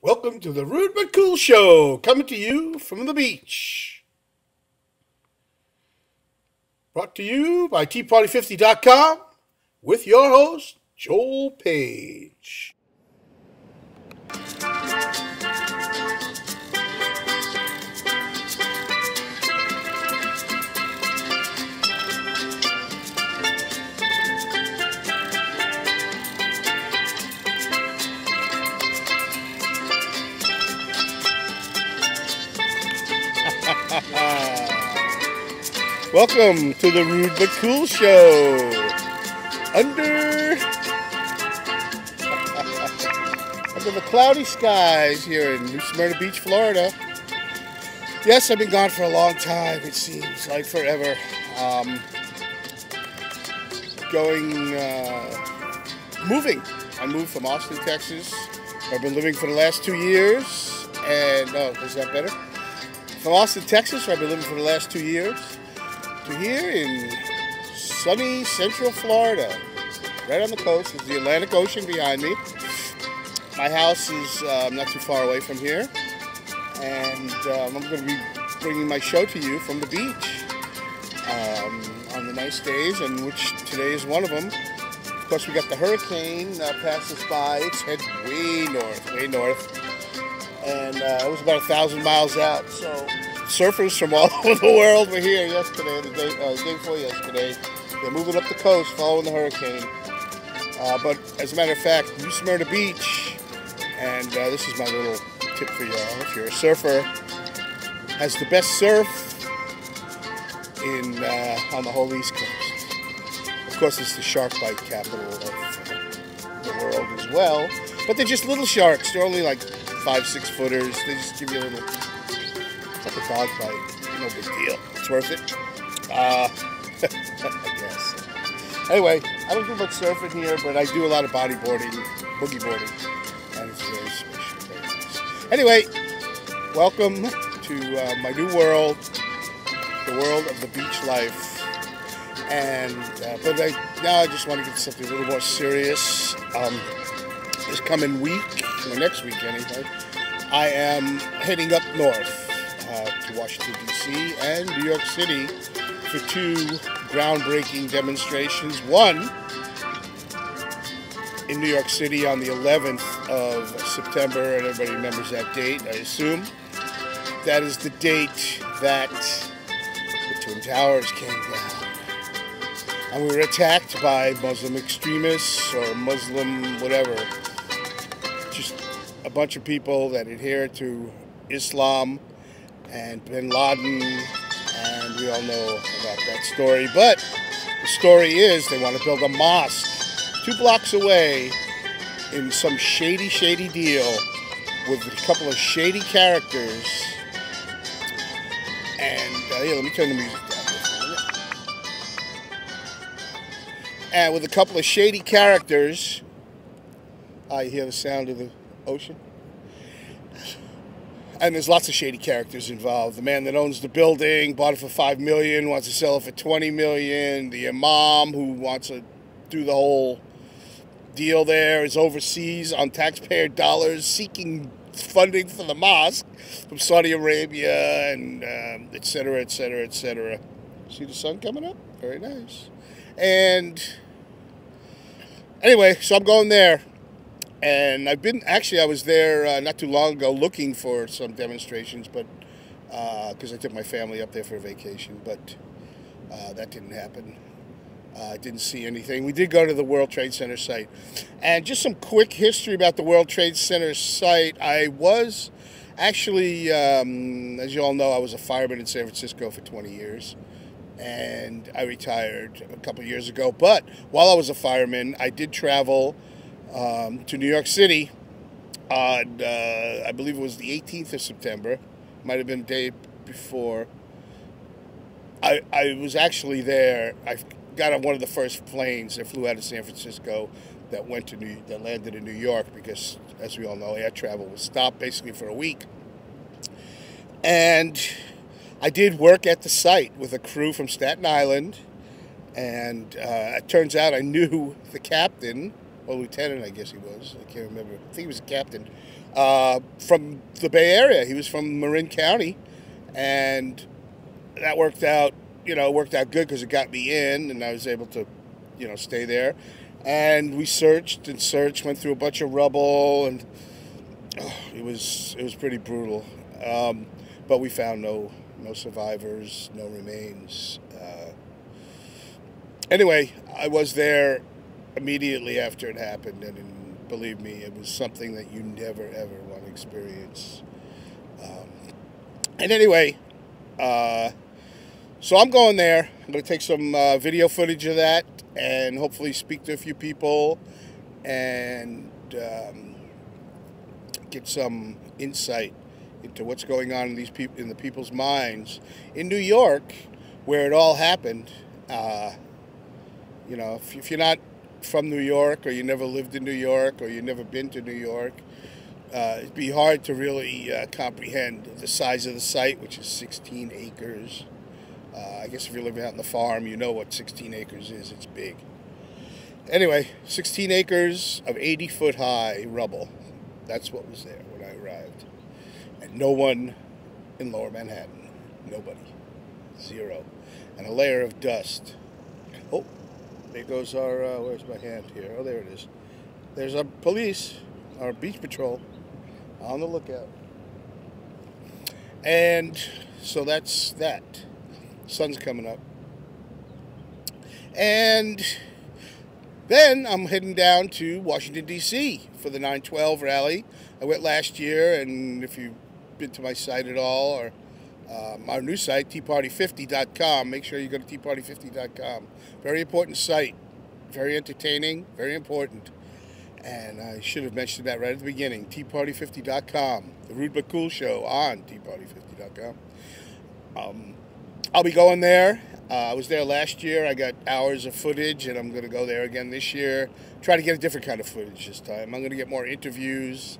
Welcome to the Rude But Cool Show, coming to you from the beach. Brought to you by TeaParty50.com with your host, Joel Page. Welcome to the Rude But Cool Show. Under the cloudy skies here in New Smyrna Beach, Florida. Yes, I've been gone for a long time. It seems like forever. Moving. I moved from Austin, Texas. I've been living for the last 2 years. And, is that better? From Austin, Texas, where I've been living for the last 2 years, to here in sunny Central Florida, right on the coast. There's the Atlantic Ocean behind me. My house is not too far away from here, and I'm going to be bringing my show to you from the beach on the nice days, and which today is one of them. Of course, we got the hurricane passed us by. It's headed way north. And it was about 1,000 miles out. So surfers from all over the world were here yesterday, the day before yesterday. They're moving up the coast, following the hurricane. But as a matter of fact, New Smyrna Beach, and this is my little tip for y'all. If you're a surfer, has the best surf in on the whole East Coast. Of course, it's the shark bite capital of the world as well. But they're just little sharks. They're only like 5-6 footers. They just give you a little, it's like a dog bite. No big deal. It's worth it. I guess. Anyway, I don't do much surfing here, but I do a lot of bodyboarding, boogie boarding, and it's very special, very nice. Anyway, welcome to my new world, the world of the beach life. And now I just want to get something a little more serious. This coming week, or next week anyway, I am heading up north to Washington, D.C. and New York City for 2 groundbreaking demonstrations. One in New York City on the 11th of September, and everybody remembers that date, I assume. That is the date that the Twin Towers came down. And we were attacked by Muslim extremists or Muslim whatever. Just a bunch of people that adhere to Islam and bin Laden, and we all know about that story. But the story is they want to build a mosque 2 blocks away in some shady deal with a couple of shady characters. And yeah, let me turn the music down for a minute. And with a couple of shady characters, you hear the sound of the ocean. And there's lots of shady characters involved. The man that owns the building bought it for $5 million, wants to sell it for $20 million. The imam who wants to do the whole deal there is overseas on taxpayer dollars seeking funding for the mosque from Saudi Arabia and et cetera, et cetera, et cetera. See the sun coming up? Very nice. And anyway, so I'm going there. And I was there not too long ago looking for some demonstrations, but because I took my family up there for a vacation, but that didn't happen. I didn't see anything. We did go to the World Trade Center site. And just some quick history about the World Trade Center site. I was actually, as you all know, I was a fireman in San Francisco for 20 years. And I retired a couple years ago. But while I was a fireman, I did travel to New York City on, I believe it was the 18th of September. Might have been the day before. I was actually there. I got on one of the first planes that flew out of San Francisco that landed in New York because, as we all know, air travel was stopped basically for a week. And I did work at the site with a crew from Staten Island, and it turns out I knew the captain or lieutenant, I guess he was. I can't remember. I think he was a captain. From the Bay Area. He was from Marin County, and that worked out, worked out good because it got me in, and I was able to, stay there. And we searched and searched, went through a bunch of rubble, and it was pretty brutal. But we found no survivors, no remains. Anyway, I was there immediately after it happened, and believe me, it was something that you never, ever want to experience. And anyway, so I'm going there. I'm going to take some video footage of that and hopefully speak to a few people and get some insight into what's going on in the people's minds in New York, where it all happened. If you're not from New York, or you never lived in New York, or you've never been to New York, it'd be hard to really comprehend the size of the site, which is 16 acres. I guess if you're living out on the farm, you know what 16 acres is. It's big. Anyway, 16 acres of 80-foot high rubble. That's what was there when I arrived. And no one in Lower Manhattan. Nobody. Zero. And a layer of dust. Oh, there goes our, where's my hand here? Oh, there it is. There's our police, our beach patrol, on the lookout. And so that's that. Sun's coming up. And then I'm heading down to Washington, D.C. for the 9/12 rally. I went last year, and if you've been to my site at all, or our new site, teaparty50.com, make sure you go to teaparty50.com. Very important site. Very entertaining. Very important. And I should have mentioned that right at the beginning. teaparty50.com. The RudeButCoolShow on teaparty50.com. I'll be going there. I was there last year. I got hours of footage, and I'm going to go there again this year. Try to get a different kind of footage this time. I'm going to get more interviews,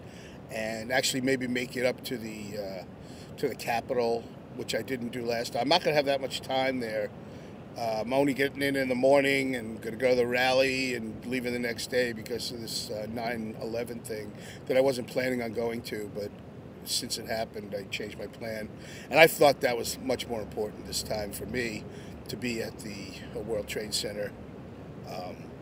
and actually maybe make it up to the Capitol, which I didn't do last time. I'm not going to have that much time there. I'm only getting in the morning and going to go to the rally and leaving the next day because of this 9/11 thing that I wasn't planning on going to, but since it happened, I changed my plan. And I thought that was much more important this time for me to be at the World Trade Center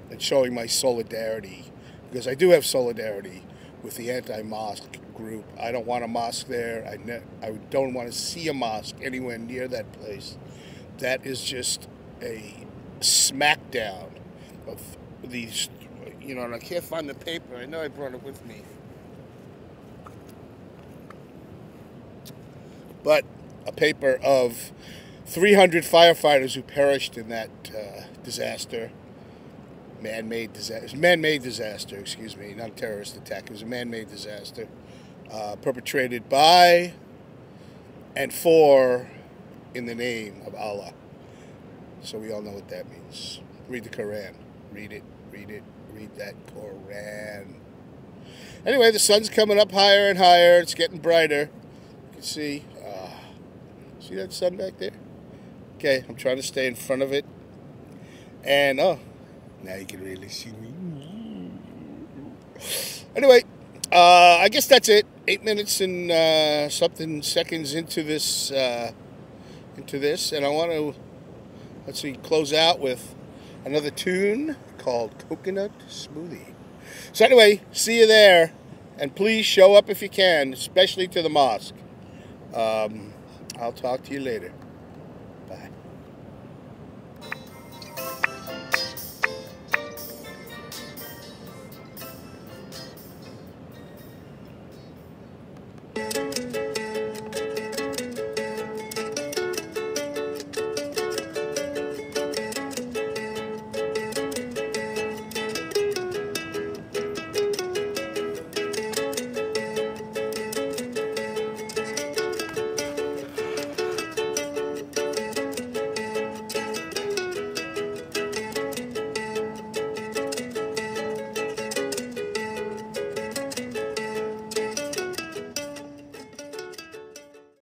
and showing my solidarity, because I do have solidarity with the anti-mosque group. I don't want a mosque there. I don't want to see a mosque anywhere near that place. That is just a smackdown of these, and I can't find the paper. I know I brought it with me. But a paper of 300 firefighters who perished in that disaster. Man-made disaster, excuse me, not a terrorist attack. It was a man-made disaster perpetrated by and for in the name of Allah. So we all know what that means. Read the Quran. Read it. Read that Quran. Anyway, the sun's coming up higher and higher. It's getting brighter. You can see that sun back there? Okay, I'm trying to stay in front of it. And, now you can really see me. Anyway, I guess that's it. 8 minutes and something seconds into this, and I want to, close out with another tune called Coconut Smoothie. So anyway, see you there. And please show up if you can, especially to the mosque. I'll talk to you later.